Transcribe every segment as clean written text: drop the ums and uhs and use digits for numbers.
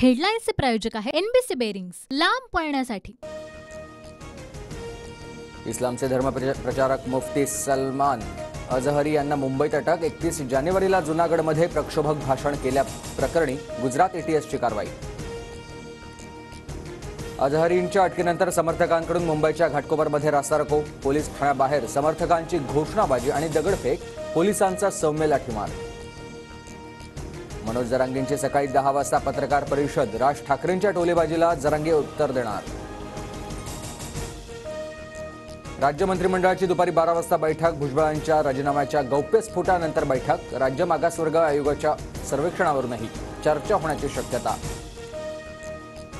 हेडलाईन्सचे प्रायोजक आहे NBC bearings, लांब पळण्यासाठी। इस्लामचे धर्मप्रचारक मुफ्ती सलमान अजहरी यांना मुंबईत अटक। 31 जानेवारीला जुनागडमध्ये प्रक्षोभक भाषण केल्या प्रकरणी गुजरात एटीएसची कारवाई। अजहरींच्या अटकेनंतर समर्थकांकडून मुंबईच्या घाटकोपरमध्ये रास्तारोको, पोलीस ठाण्याबाहेर समर्थकांची घोषणाबाजी आणि दगडफेक, पोलिसांचा सौम्य लाठीमार। मनोज जरांगेंची सकाळी 10 वाजता पत्रकार परिषद। राज ठाकरेंच्या टोलेबाजीला जरांगे उत्तर देणार। राज्य मंत्रिमंडळाची दुपारी 12 वाजता बैठक। भुजबळांच्या राजीनाम्याच्या गौप्यस्फोटानंतर बैठक। राज्य मागासवर्ग आयोगाच्या सर्वेक्षणावरूनही चर्चा होण्याची शक्यता।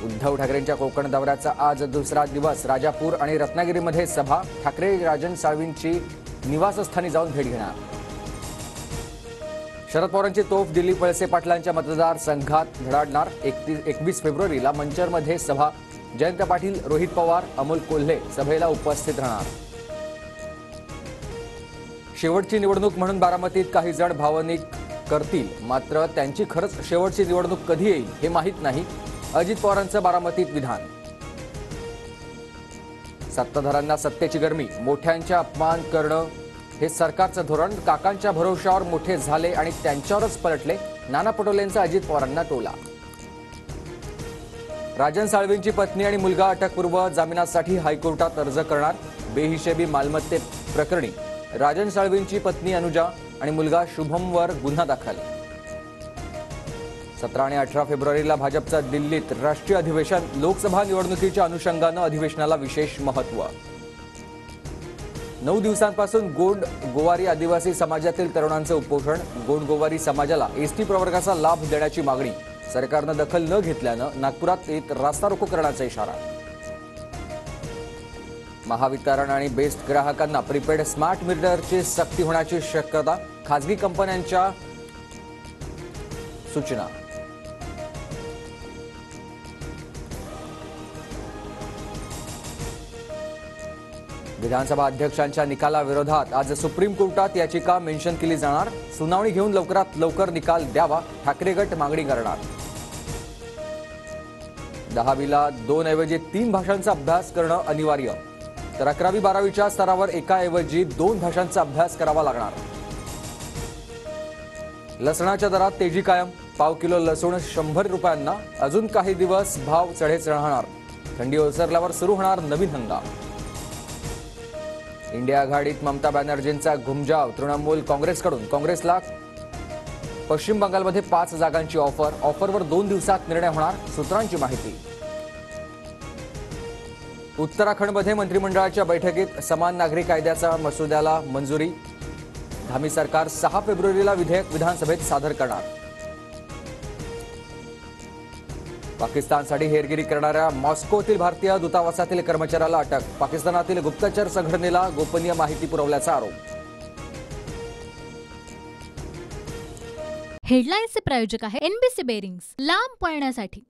उद्धव ठाकरेंच्या कोकण दौऱ्याचा आज दुसरा दिवस। राजापूर आणि रत्नागिरीमध्ये सभा। ठाकरे राजन साळवींची निवासस्थानी जाऊन भेट घेणार। शरद पवारांची तोफ दिलीप वळसे पाटलांच्या मतदारसंघात धडाडणार। 21 फेब्रुवारीला मंचरमध्ये सभा। जयंत पाटील, रोहित पवार, अमोल कोल्हे सभेला उपस्थित राहणार। शेवटची निवडणूक म्हणून बारामतीत काही जण भावनिक करतील, मात्र त्यांची खरंच शेवटची निवडणूक कधी येईल हे माहीत नाही। अजित पवारांचं बारामतीत विधान। सत्ताधाऱ्यांना सत्तेची गरमी, मोठ्यांचा अपमान करणं हे सरकारचं धोरण। काकांच्या भरोशावर मोठे झाले आणि त्यांच्यावरच पलटले, नाना पटोलेंचा अजित पवारांना टोला। राजन साळवींची पत्नी आणि मुलगा अटकपूर्व जामिनासाठी हायकोर्टात अर्ज करणार। बेहिशेबी मालमत्ते प्रकरणी राजन साळवींची पत्नी अनुजा आणि मुलगा शुभमवर गुन्हा दाखल। 17 आणि 18 फेब्रुवारीला भाजपचं दिल्लीत राष्ट्रीय अधिवेशन। लोकसभा निवडणुकीच्या अनुषंगानं अधिवेशनाला विशेष महत्त्व। 9 दिवसांपासून गोंड गोवारी आदिवासी समाजातील तरुणांचे उपोषण। गोंड गोवारी समाजाला एसटी प्रवर्गाचा लाभ देण्याची मागणी। सरकारनं दखल न घेतल्यानं नागपुरात येत रास्ता रोको करण्याचा इशारा। महावितरण आणि बेस्ट ग्राहकांना प्रीपेड स्मार्ट मीटरची सक्ती होण्याची शक्यता। खासगी कंपन्यांच्या सूचना। विधानसभा अध्यक्षांच्या निकालाविरोधात आज सुप्रीम कोर्टात याचिका मेन्शन केली जाणार। सुनावणी घेऊन लवकरात लवकर निकाल द्यावा, ठाकरे गट मागणी करणार। 10वीला 2 ऐवजी 3 भाषांचा अभ्यास करणं अनिवार्य, तर 11वी-12वीच्या स्तरावर एकाऐवजी 2 भाषांचा अभ्यास करावा लागणार। लसणाच्या दरात तेजी कायम। पाव किलो लसूण 100 रुपयांना। अजून काही दिवस भाव चढेच राहणार। थंडी ओसरल्यावर सुरू होणार नवीन हंगाम। इंडिया आघाडीत ममता बॅनर्जींचा घुमजाव। तृणमूल काँग्रेसकडून काँग्रेसला पश्चिम बंगालमध्ये 5 जागांची ऑफर। ऑफरवर 2 दिवसात निर्णय होणार, सूत्रांची माहिती। उत्तराखंडमध्ये मंत्रिमंडळाच्या बैठकीत समान नागरी कायद्याच्या मसुद्याला मंजुरी। धामी सरकार 6 फेब्रुवारीला विधेयक विधानसभेत सादर करणार। पाकिस्तानसाठी हेरगिरी करणाऱ्या मॉस्कोतील भारतीय दूतावासातील कर्मचाऱ्याला अटक। पाकिस्तानातील गुप्तचर संघटनेला गोपनीय माहिती पुरवल्याचा आरोप। हेडलाईन्सचे प्रायोजक आहे एनबीसी बेरिंग्स, लांब पळण्यासाठी।